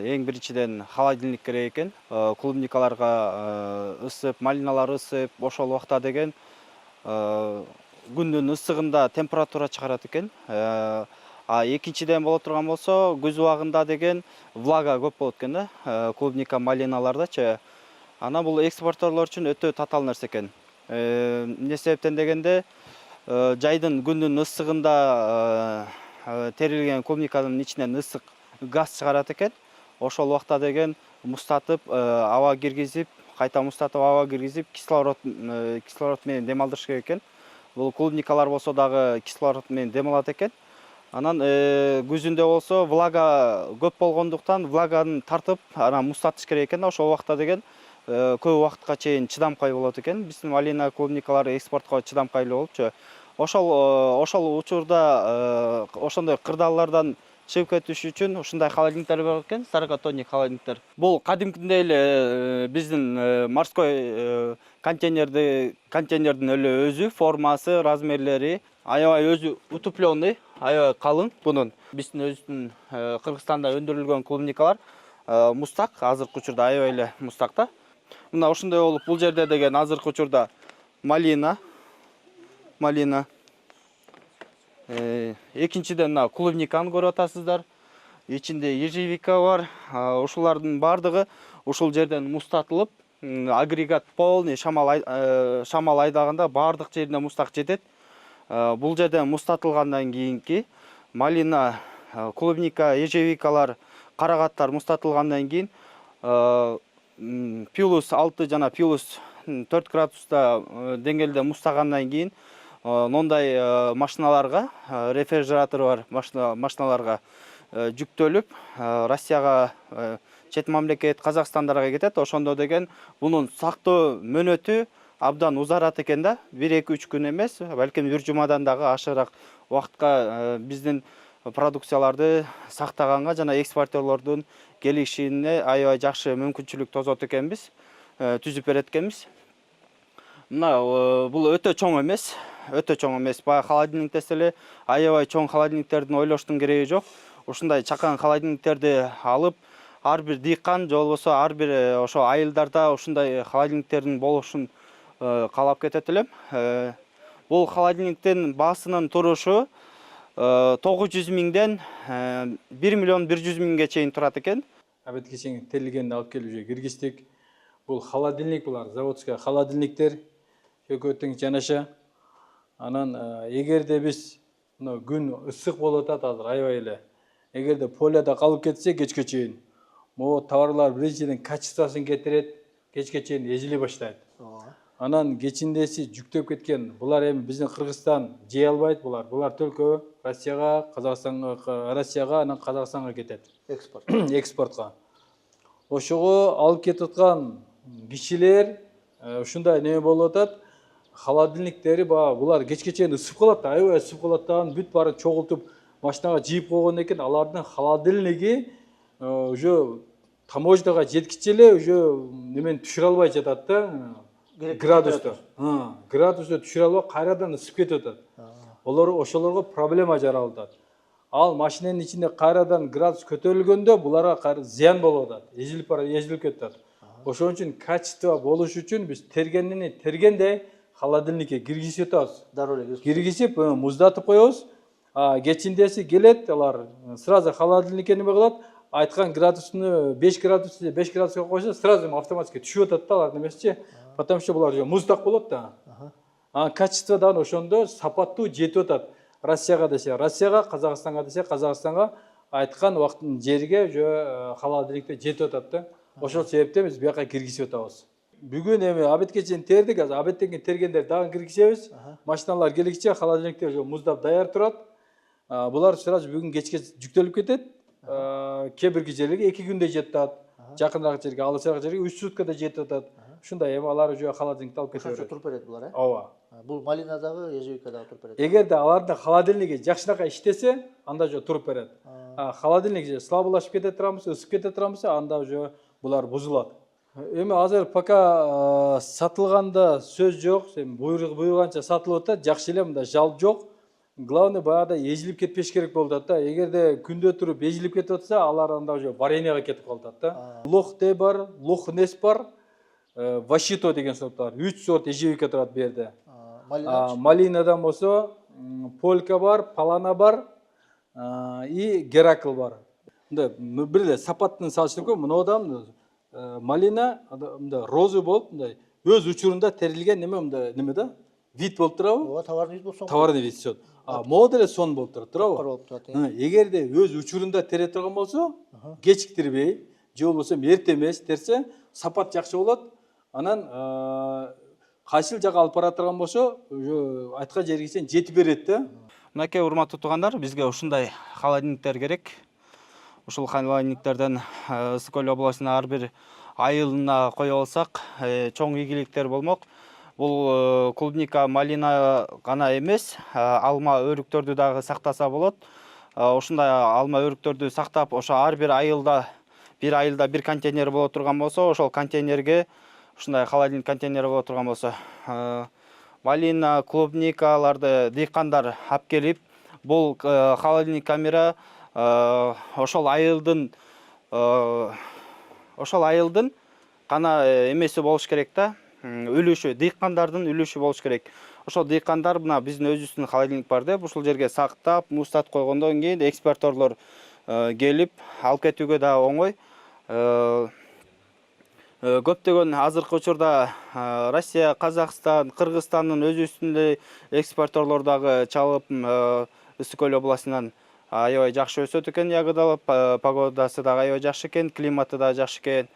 Эң биринчиден холодильник керек экен. Клубникаларга ысып, малиналар ысып, ошол убакта деген күндүн ысыгында температура чыгарат экен. Экинчиден боло турган болсо, күз убагында деген влага көп болот экен да, клубника, малиналардачы. Ана бул экспортерлор үчүн өтө татаал нерсе экен. Эмне себептен дегенде, жайдын күндүн ысыгында терилген клубниканын ичинен ысык газ чыгарат экен. Ошол убакта деген мустатып, аба киргизип, кайта мустатып, аба киргизип, кислород менен дем алдырыш керек экен. Бул клубникалар болсо дагы кислород менен дем алат экен. Анан күзүндө болсо влага көп болгондуктан влаганы тартып, анан мустатыш керек экен. Ошол убакта деген көп убакытка чейин чыдамкай болот экен. Биздин малина, клубникалар экспортко чыдамкай болупчу. Ошол учурда ошондой кырдаалдардан чыгып кетиш үчүн ушундай холодильниктер бар экен, сорокатонник холодильниктер. Бул кадимкидей эле биздин морской контейнердин эле өзү, формасы, размерлери аябай өзү утепленный, аябай калың. Бунун биздин өзүбүздүн Кыргызстанда өндүрүлгөн клубникалар мустак, азыркы учурда аябай эле мустак да. Мына ушундай болуп, бул жерде деген азыркы учурда малина. Экинчиден клубниканы көрүп атасыздар. Ичинде ежевика бар. Ушулардын бардыгы ушул жерден мустатылып, агрегат полный шамал айдаганда бардык жерине мустак жетет. Бул жерден мустатылгандан кийинки малина, клубника, ежевикалар, карагаттар мустатылгандан кийин плюс 6 жана плюс 4 градуста деңгээлде мустагандан кийин мондай машиналарга, рефрижератор бар машиналарга жүктөлүп, Россияга, чет мамлекет, Казакстандарга кетет. Ошондо деген бунун сактоо мөөнөтү абдан узарат экен да. 1-2-3 күн эмес, балким бир жумадан дагы ашыраак убакытка биздин продукцияларды сактаганга жана экспортерлордун келишине аябай жакшы мүмкүнчүлүк тосот экенбиз, түзүп берет экенбиз. Мына бул өтө чоң эмес. Баягы холодильник десе эле аябай чоң холодильниктердин ойлоштун кереги жок. Ушундай чакан холодильниктерди алып, ар бир дыйкан же болбосо ар бир ошо айылдарда ушундай холодильниктердин болушун каалап кетет элем. Бул холодильниктин баасынын турушу 900 миңден 1 миллион 100 миңге чейин турат экен. Абет кечен терилгенди алып келип уже киргиздик. Бул холодильник, булар заводской холодильниктер көкөтүң жанаша. Анан эгерде биз мына күн ысык болуп атат азыр аябай эле. Эгерде поляда калып кетсе кечке чейин, могу товарлар биринчиден качествосын кетирет, кечке чейин эзиле баштайт. Анан кечиндеси жүктөп кеткен. Булар эми биздин Кыргызстан жей албайт, булар төлкө Россияга, Россияга, анан Казакстанга кетет. Экспортко. Ошого алып кетип аткан кишилер ушундай неме болуп атат. Холодильниктери булар кечке чейин ысып калат, аябай ысып калат да, бүт баарын чогултуп машинага жыйып койгондон кийин алардын холодильниги уже таможняга жеткиче эле уже немени түшүрө албай жатат да, градусту. Градусту түшүрө албай кайрадан ысып кетип атат. Ошолорго проблема жаралып атат. Ал машинанын ичинде кайрадан градус көтөрүлгөндө буларга зыян болуп атат, эзилип кетип атат. Ошон үчүн качество болуш үчүн биз тергенде холодильникке киргизип атабыз. Киргизип, муздатып коебуз. Кечиндеси келет, алар сразу холодильникке неме кылат, айткан градусуну 5 градуска койсо, сразу автоматически түшүп атат да алар немесичи. Потому что булар уже муздак болот да. Качество да ошондо сапаттуу жетип атат. Россияга десе Россияга, Казакстанга десе Казакстанга айткан убакыттын жерге уже холодильникте жетип атат да. Ошол себептен биз бияка киргизип атабыз. Бүгүн эми абетке чейин тердик, азыр абеттен кийин тергендер дагы киргизебиз. Машиналар келгиче холодильниктер уже муздап даяр турат. Булар сразу бүгүн кечке жүктөлүп кетет. Кээ бирки жерлерге 2 күндө жетип атат. Жакыныраак жерге, алысыраак жерге 3 суткада жетип атат. Ушундай эми алар уже холодильникти алып кете берет. Ошо туруп берет булар, Ооба. Бул малинадагы, ежевикадагы туруп берет. Эгерде алардын холодильниги жакшыраак иштесе, анда уже туруп берет. Холодильник слабылашып кете турганбыз, ысып кете турганбыз, анда уже булар бузулат. Эми азыр пока сатылганда сөз жок, эми буйруганча сатылып атат, жакшы эле, мында жалп жок. главный баягыда ежіліп кетпеш керек болды да. Егерде күндө туруп ежіліп кетип атса, алар анда уже вареньяга кетип калат да. Лох те бар, лох нес бар, вашито деген сорт бар. 3 сорт ежевика турат бу жерде. Малина. Малинадан болсо полька бар, палана бар и геракл бар. Мындай бир эле сапаттын салыштырып мынаудан малина мындай розы болуп мындай өз учурунда терилген неме да вид болуп турабы? Ооба, товарный вид болсо. Товарный вид болот. Могу деле сон болуп турат, туурабы? Болуп турат. Эгерде өз учурунда тере турган болсо, кечиктирбей, же болбосо эрте эмес терсе, сапат жакшы болот. Анан кайсыл жака алып бара турган болсо, айткан жерге чейин жетип берет да. Мынакей урматтуу туугандар, бизге ушундай холодильниктер керек. Ушул холодильниктерден Ысык Көл областына ар бир айылына коюп алсак, чоң ийгиликтер болмок. Бул клубника, малина гана эмес, алма өрүктөрдү дагы сактаса болот. Ушундай алма өрүктөрдү сактап, ошо ар бир айылда бир контейнер боло турган болсо, ошол контейнерге ушундай холодильник контейнер боло турган болсо, малина, клубникаларды дыйкандар алып келип, бул холодильник камера ошол айылдын гана эмеси болуш керек да, үлүшү, дыйкандардын үлүшү болуш керек. Ошол дыйкандар мына биздин өзүбүздүн холодильник бар деп, ушул жерге сактап, муздатып койгондон кийин экспортерлор келип алып кетүүгө да оңой. Көптөгөн азыркы учурда Россия, Казакстан, Кыргызстандын өзүбүздүн экспортерлор дагы чалып Ысык Көл областынан аябай жакшы өсөт экен, ягыдалып, погодасы дагы аябай жакшы экен, климаты да жакшы экен,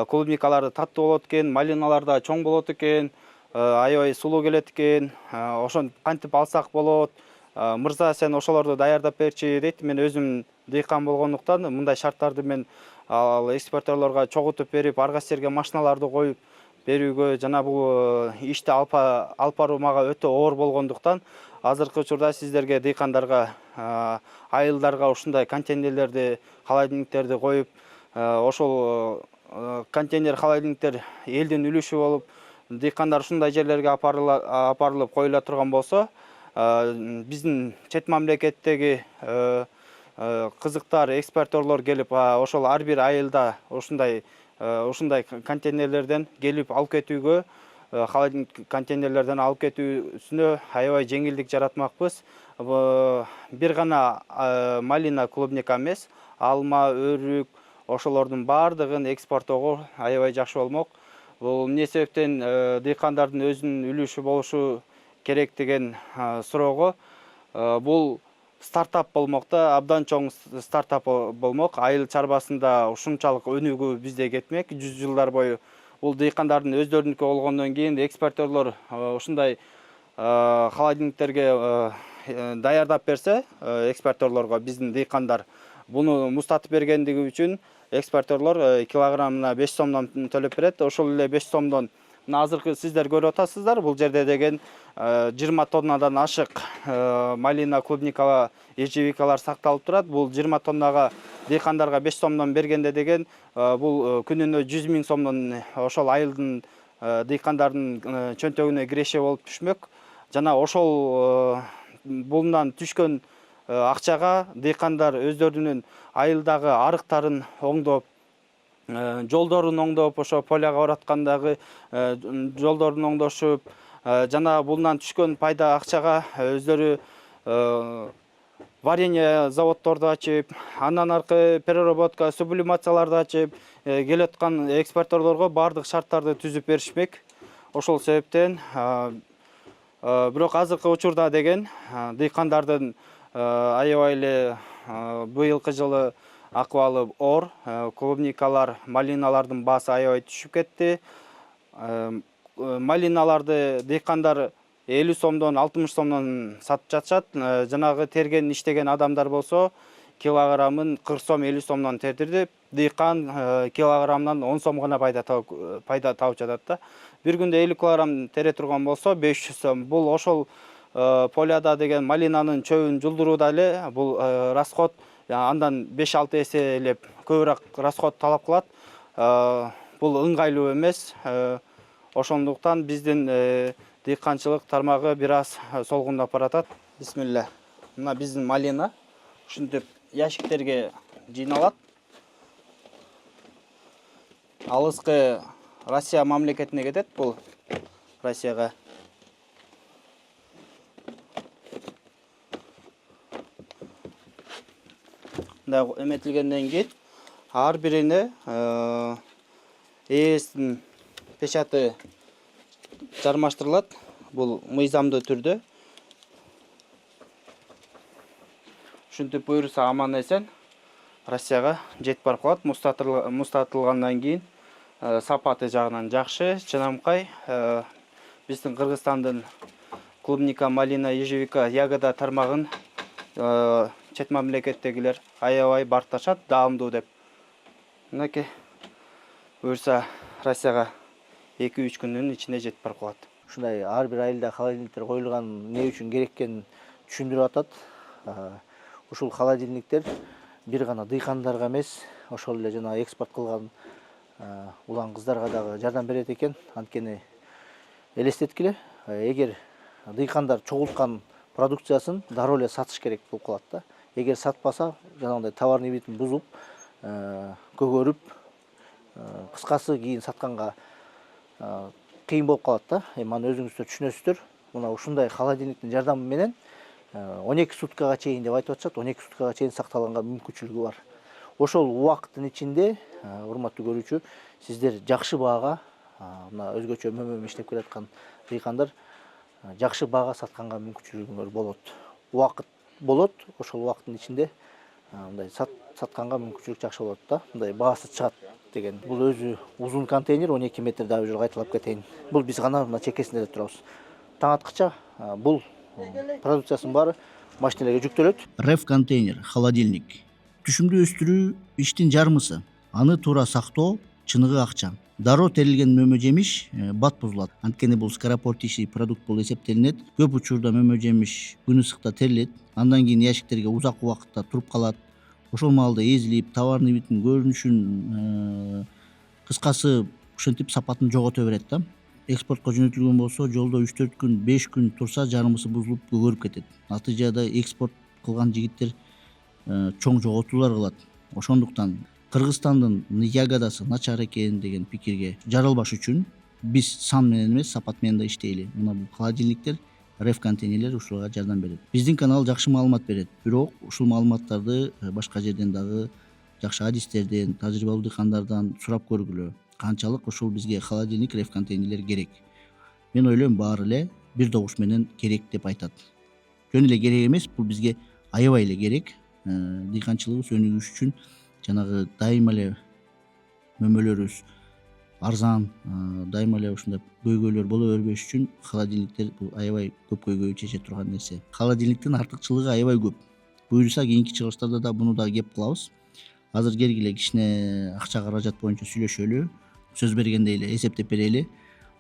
клубникалар таттуу болот экен, малиналар да чоң болот экен, аябай сулуу келет экен. Ошон кантип алсак болот? Мырза, сен ошолорду даярдап берчи дейт. Мен өзүм дыйкан болгондуктан мындай шарттарды мен ал экспортерлорго чогултуп берип, арга стерге машиналарды коюп берүүгө жана бул ишти алып баруу мага өтө оор болгондуктан азыркы учурда сиздерге дыйкандарга айылдарга ушундай контейнерлерди, холодильниктерди коюп, ошол контейнер холодильниктер элдин үлүшү болуп, дыйкандар ушундай жерлерге апарылып коюла турган болсо, биздин чет мамлекеттеги кызыктар, экспортерлор келип, ошол ар бир айылда ушундай контейнерлерден келип алып кетүүгө, холодильник контейнерлерден алып кетүүсүнө аябай жеңилдик жаратмакпыз. Бир гана малина, клубника эмес, алма, өрүк, ошолордун баардыгын экспорттоого аябай жакшы болмок. Бул эмне себептен дыйкандардын өзүнүн үлүшү болушу керек деген суроого, бул стартап болмок да, абдан чоң стартап болмок. Айыл чарбасында ушунчалык өнүгүү бизде кетмек. 100 жылдар бою бул дыйкандардын өздөрүнүкү болгондон кийин экспортерлор ушундай холодильниктерге даярдап берсе, экспортерлорго биздин дыйкандар буну муздатып бергендиги үчүн экспортерлор килограммына 5 сомдон төлөп берет. Ошол эле 5 сомдон азыркы сиздер көрүп атасыздар, бул жерде деген 20 тоннадан ашык малина, клубника, ежевикалар сакталып турат. Бул 20 тоннага дыйкандарга 5 сомдон бергенде деген бул күнүнө 100 000 сомдон ошол айылдын дыйкандардын чөнтөгүнө киреше болуп түшмөк. Жана ошол булунан түшкөн акчага дыйкандар өздөрүнүн айылдагы арыктарын оңдоп, жолдорун оңдоп, ошо поляга бараткандагы жолдорун оңдошуп, жана булунан түшкөн пайда акчага өздөрү варенье заводдорду ачып, андан аркы переработка, сублимацияларды ачып, келаткан экспортерлорго бардык шарттарды түзүп беришмек. Ошол себептен бирок азыркы учурда деген дыйкандардын аябай эле быйылкы жылы акыбалы оор, клубникалар, малиналардын баасы аябай түшүп кетти. Малиналарды дыйкандар 50 сомдон, 60 сомдон сатып жатышат. Жанагы терген, иштеген адамдар болсо, килограммын 40 сом, 50 сомдон тердирди. Дыйкан килограммдан 10 сом гана пайда тауып жатат да. Бир күндө 50 килограмм тере турган болсо, 500 сом. Бул ошол поляда деген малинанын чөбүн жулдурууда эле бул расход андан 5-6 эселеп көбүрөөк расход талап кылат. Бул ыңгайлуу эмес. Ошондуктан биздин дыйканчылык тармагы бир аз солгундап баратат. Бисмилля. Мына биздин малина ушинтип ящиктерге жыйналат. Алыскы Россия мамлекетине кетет бул. Россияга. Мындай эметилгенден кийин ар бирине ээстин печаты жармаштырылат. Бул мыйзамдуу түрдө. Ушинтип буйруса аман эсен Россияга жетип барып калат. Мустатылгандан кийин сапаты жагынан жакшы, чынамкай. Биздин Кыргызстандын клубника, малина, ежевика, ягода тармагын чет мамлекеттегилер аябай барташат, даамдуу деп. Мынакей буйруса Россияга 2-3 күндүн ичинде жетип барып калат. Ушундай ар бир айылда холодильниктер коюлган эмне үчүн керек экенин түшүндүрүп атат. Ушул холодильниктер бир гана дыйкандарга эмес, ошол эле жана экспорт кылган улан кыздарга дагы жардам берет экен. Анткени элестеткиле, эгер дыйкандар чогулткан продукциясын дароо эле сатыш керек болуп калат да. Эгер сатпаса, жанагындай товарный видин бузуп, көгөрүп, кыскасы кийин сатканга кыйын болуп калат да. Эми аны өзүңүздөр түшүнөсүздөр. Мына ушундай холодильниктин жардамы менен 12 суткага чейин деп айтып атышат, 12 суткага чейин сакталганга мүмкүнчүлүгү бар. Ошол убакыттын ичинде, урматтуу көрүүчү, сиздер жакшы баага, мына өзгөчө мөмөм иштеп келаткан дыйкандар жакшы баага сатканга мүмкүнчүлүгүңөр болот. Убакыт болот, ошол убакыттын ичинде мындай сатканга мүмкүнчүлүк жакшы болот да. Мындай баасы чыгат деген. Бул өзү узун контейнер, 12 метр дагы уже кайталап кетейин. Бул биз гана мына чекесинде турабыз. Таң аткыча бул продукциясынын баары машиналарга жүктөлөт. Реф контейнер, холодильник. Түшүмдү өстүрүү иштин жармысы. Аны туура сактоо чыныгы акча. Дароо терилген мөмө жемиш бат бузулат. Анткени бул скоропортичный продукт болуп эсептелинет. Көп учурда мөмө жемиш күн ысыкта терилет. Андан кийин ящиктерге узак убакытта туруп калат. Ошол маалда эзилип, товарный видин көрүнүшүн, кыскасы ушинтип сапатын жогото берет да. Экспортко жөнөтүлгөн болсо, жолдо 3-4 күн, 5 күн турса, жармысы бузулуп көгөрүп кетет. Натыйжада экспорт кылган жигиттер чоң жоготуулар кылат. Ошондуктан Кыргызстандын ягодасы начар экен деген пикирге жаралбаш үчүн биз сан менен эмес, сапат менен да иштейли. Мына бул холодильниктер, реф контейнерлер ушуга жардам берет. Биздин канал жакшы маалымат берет. Бирок ушул маалыматтарды башка жерден дагы жакшы адистерден, тажрыйбалуу дыйкандардан сурап көргүлө. Канчалык ушул бизге холодильник, реф контейнерлер керек. Мен ойлойм баары эле бир добуш менен керек деп айтат. Жөн эле керек эмес, бул бизге аябай эле керек. Дыйканчылыгыбыз өнүгүш үчүн жанагы дайыма эле мөмөлөрүбүз арзан, дайыма эле ушундай көйгөйлөр боло бербеш үчүн холодильниктер бул аябай көп көйгөй чече турган нерсе. Холодильниктин артыкчылыгы аябай көп. Буюрса кийинки чыгылыштарда да буну да кеп кылабыз. Азыр кергиле кичине акча каражат боюнча сүйлөшөлү. Сөз бергендей эле эсептеп берели.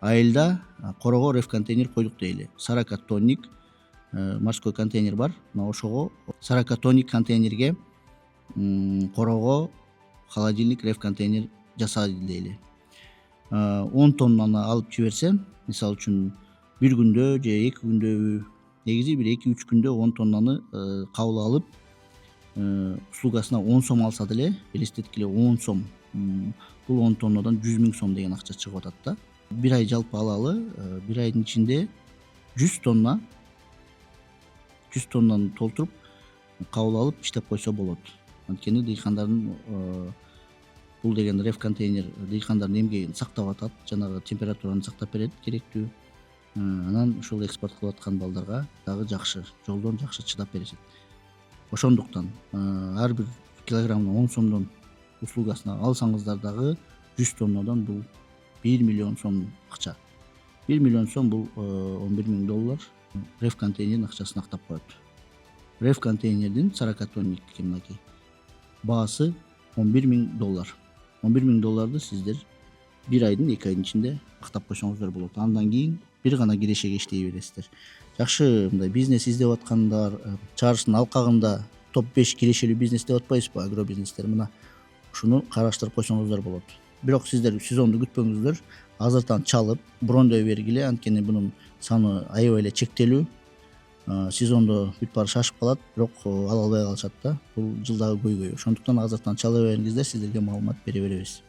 Айылда корого реф контейнер койдук дейли. 40 тонник морской контейнер бар. Мына ошого 40 тонник контейнерге корого холодильник, реф контейнер жасады дейли. 10 тоннаны алып жиберсем, мисалы үчүн бир күндө же 2 күндө, негизи бир 2-3 күндө 10 тоннаны кабыл алып, услугасына 10 сом алса деле, элестеткиле 10 сом. Бул 10 тоннадан 100 000 сом деген акча чыгып атат да. Бир ай жалпы алалы, бир айдын ичинде 100 тоннаны толтуруп кабыл алып иштеп койсо болот. Анткени дыйкандардын бул деген реф контейнер дыйкандардын эмгегин сактап атат, жанагы температураны сактап берет керектүү. Анан ушул экспорт кылып аткан балдарга дагы жакшы, жолдон жакшы чыдап беришет. Ошондуктан ар бир килограммдан 10 сомдон услугасына алсаңыздар дагы 100 тоннадан бул 1 миллион сом акча. 1 миллион сом бул $11 000 реф контейнердин акчасын актап коет. Реф контейнердин 40 тонник мынакей баасы $11 000. $11 000 сиздер бир айдын 2 айдын ичинде актап койсоңуздар болот. Андан кийин бир гана кирешеге иштей бересиздер. Жакшы мындай бизнес издеп аткандар, чарыштын алкагында топ 5 кирешелүү бизнес деп атпайбызбы, агробизнестер. Мына ушуну караштырып койсоңуздар болот. Бирок сиздер сезонду күтпөңүздөр. Азыртан чалып, брондой бергиле, анткени бунун саны аябай эле чектелүү. сезондо бүт баары шашып калат, бирок ала албай калышат да. Бул жылдагы көйгөй. Ошондуктан азыртан чала бериңиздер, сиздерге маалымат бере беребиз.